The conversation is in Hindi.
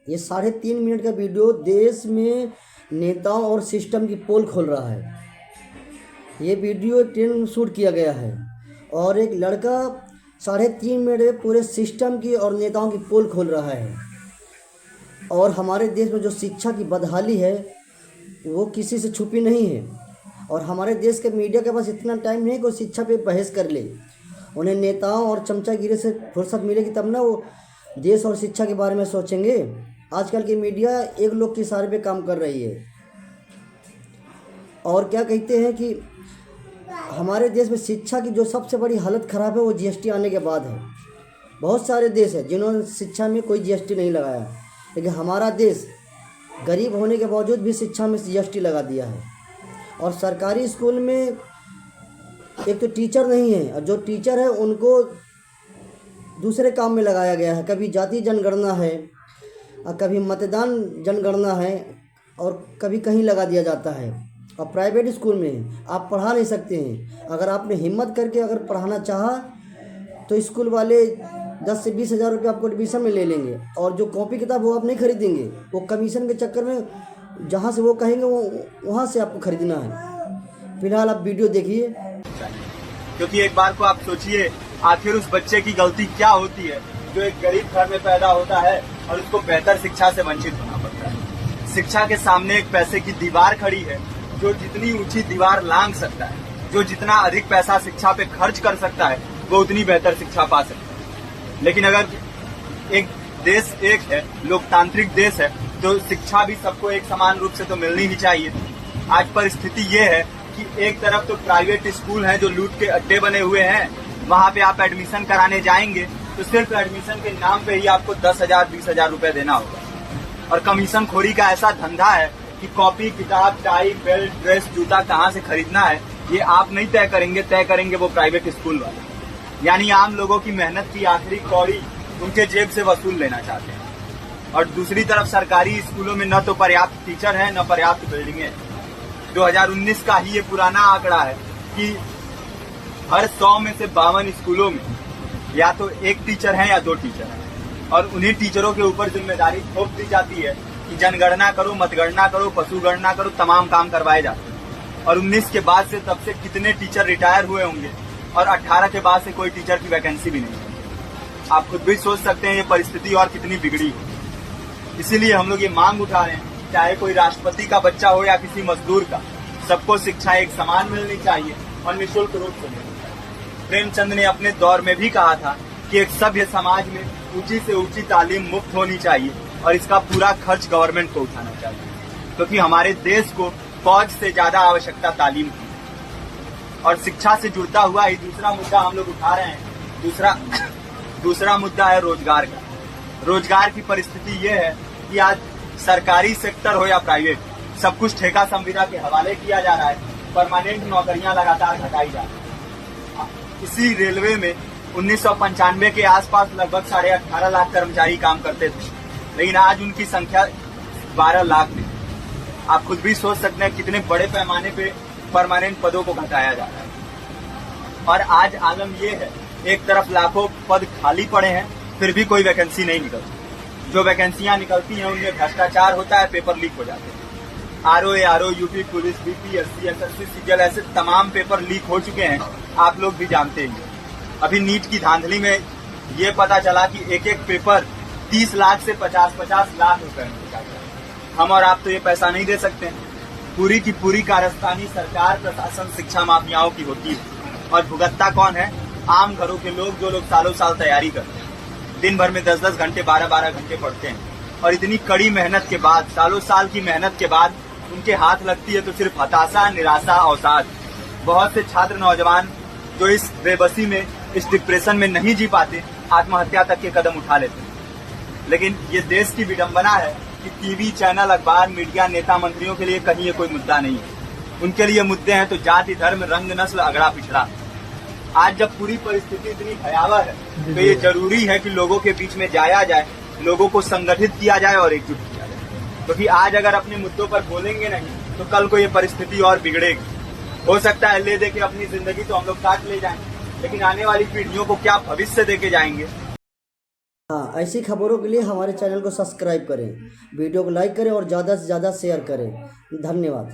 ये 3.5 मिनट का वीडियो देश में नेताओं और सिस्टम की पोल खोल रहा है। ये वीडियो ट्रेन में शूट किया गया है और एक लड़का 3.5 मिनट में पूरे सिस्टम की और नेताओं की पोल खोल रहा है। और हमारे देश में जो शिक्षा की बदहाली है वो किसी से छुपी नहीं है। और हमारे देश के मीडिया के पास इतना टाइम नहीं कि वो शिक्षा पे बहस कर ले। उन्हें नेताओं और चमचागिरी से फुर्सत मिलेगी तब ना वो देश और शिक्षा के बारे में सोचेंगे। आजकल की मीडिया एक लोग के इशारे पे काम कर रही है। और क्या कहते हैं कि हमारे देश में शिक्षा की जो सबसे बड़ी हालत ख़राब है वो जीएसटी आने के बाद है। बहुत सारे देश हैं जिन्होंने शिक्षा में कोई जीएसटी नहीं लगाया, लेकिन हमारा देश गरीब होने के बावजूद भी शिक्षा में जीएसटी लगा दिया है। और सरकारी स्कूल में एक तो टीचर नहीं है, और जो टीचर है उनको दूसरे काम में लगाया गया है। कभी जाति जनगणना है और कभी मतदान जनगणना है और कभी कहीं लगा दिया जाता है। और प्राइवेट स्कूल में आप पढ़ा नहीं सकते हैं। अगर आपने हिम्मत करके अगर पढ़ाना चाहा तो स्कूल वाले 10 से 20 हज़ार रुपये आपको एडमिशन में ले लेंगे, और जो कॉपी किताब वो आप नहीं खरीदेंगे। वो कमीशन के चक्कर में जहाँ से वो कहेंगे वो वहाँ से आपको खरीदना है। फिलहाल आप वीडियो देखिए। क्योंकि एक बार को आप सोचिए, आखिर उस बच्चे की गलती क्या होती है जो एक गरीब घर में पैदा होता है और उसको बेहतर शिक्षा से वंचित होना पड़ता है। शिक्षा के सामने एक पैसे की दीवार खड़ी है। जो जितनी ऊंची दीवार लांघ सकता है, जो जितना अधिक पैसा शिक्षा पे खर्च कर सकता है, वो उतनी बेहतर शिक्षा पा सकता है। लेकिन अगर एक देश एक है, लोकतांत्रिक देश है, तो शिक्षा भी सबको एक समान रूप से तो मिलनी ही चाहिए। आज परिस्थिति ये है कि एक तरफ तो प्राइवेट स्कूल हैं जो लूट के अड्डे बने हुए हैं। वहाँ पे आप एडमिशन कराने जाएंगे तो सिर्फ एडमिशन के नाम पे ही आपको 10,000 20,000 रुपए देना होगा। और कमीशन खोरी का ऐसा धंधा है कि कॉपी किताब टाई बेल्ट ड्रेस जूता कहाँ से खरीदना है ये आप नहीं तय करेंगे वो प्राइवेट स्कूल वाले। यानी आम लोगों की मेहनत की आखिरी कौड़ी उनके जेब से वसूल लेना चाहते हैं। और दूसरी तरफ सरकारी स्कूलों में न तो पर्याप्त टीचर है न पर्याप्त बिल्डिंगें। 2019 का ही ये पुराना आंकड़ा है कि हर 100 में से 52 स्कूलों में या तो एक टीचर है या 2 टीचर हैं। और उन्हीं टीचरों के ऊपर जिम्मेदारी थोप दी जाती है कि जनगणना करो, मतगणना करो, पशु गणना करो, तमाम काम करवाए जाते हैं। और 19 के बाद से तब से कितने टीचर रिटायर हुए होंगे, और 18 के बाद से कोई टीचर की वैकेंसी भी नहीं है। आप खुद भी सोच सकते हैं ये परिस्थिति और कितनी बिगड़ी है। इसीलिए हम लोग ये मांग उठा रहे हैं, चाहे कोई राष्ट्रपति का बच्चा हो या किसी मजदूर का, सबको शिक्षा एक समान मिलनी चाहिए और निःशुल्क रूप से मिलनी चाहिए। प्रेमचंद ने अपने दौर में भी कहा था कि एक सभ्य समाज में ऊंची से ऊंची तालीम मुफ्त होनी चाहिए और इसका पूरा खर्च गवर्नमेंट को उठाना चाहिए, क्योंकि हमारे देश को फौज से ज्यादा आवश्यकता तालीम की। और शिक्षा से जुड़ता हुआ ही दूसरा मुद्दा हम लोग उठा रहे हैं। दूसरा मुद्दा है रोजगार का। रोजगार की परिस्थिति ये है कि आज सरकारी सेक्टर हो या प्राइवेट, सब कुछ ठेका संविदा के हवाले किया जा रहा है। परमानेंट नौकरियां लगातार घटाई जा रही है। इसी रेलवे में 1995 के आसपास लगभग 18.5 लाख कर्मचारी काम करते थे, लेकिन आज उनकी संख्या 12 लाख है। आप खुद भी सोच सकते हैं कितने बड़े पैमाने पे परमानेंट पदों को घटाया जा रहा है। और आज आलम ये है, एक तरफ लाखों पद खाली पड़े हैं, फिर भी कोई वैकेंसी नहीं निकलती। जो वैकेंसियां निकलती हैं उनमें भ्रष्टाचार होता है, पेपर लीक हो जाते हैं। RO, UP police, BPSC, SSC, CGL, ऐसे तमाम पेपर लीक हो चुके हैं, आप लोग भी जानते हैं। अभी नीट की धांधली में ये पता चला कि एक एक पेपर 30 लाख से 50-50 लाख रुपए में बिका गया। हम और आप तो ये पैसा नहीं दे सकते। पूरी की पूरी कारस्तानी सरकार, प्रशासन, शिक्षा माफियाओं की होती है। और भुगतता कौन है? आम घरों के लोग, जो लोग सालों साल तैयारी करते हैं, दिन भर में 10-10 घंटे 12-12 घंटे पढ़ते हैं। और इतनी कड़ी मेहनत के बाद, सालों साल की मेहनत के बाद उनके हाथ लगती है तो सिर्फ हताशा, निराशा, अवसाद। बहुत से छात्र नौजवान जो इस बेबसी में, इस डिप्रेशन में नहीं जी पाते, आत्महत्या तक के कदम उठा लेते हैं। लेकिन ये देश की विडंबना है कि टीवी चैनल, अखबार, मीडिया, नेता, मंत्रियों के लिए कहीं ये कोई मुद्दा नहीं है। उनके लिए मुद्दे हैं तो जाति, धर्म, रंग, नस्ल, अगड़ा पिछड़ा। आज जब पूरी परिस्थिति इतनी भयावह है तो ये जरूरी है कि लोगों के बीच में जाया जाए, लोगों को संगठित किया जाए और एकजुट किया जाए। क्योंकि आज अगर अपने मुद्दों पर बोलेंगे नहीं तो कल को ये परिस्थिति और बिगड़ेगी। हो सकता है ले दे के अपनी जिंदगी तो हम लोग काट ले जाएंगे, लेकिन आने वाली पीढ़ियों को क्या भविष्य देके जाएंगे हाँ, ऐसी खबरों के लिए हमारे चैनल को सब्सक्राइब करें, वीडियो को लाइक करें और ज़्यादा से ज़्यादा शेयर करें। धन्यवाद।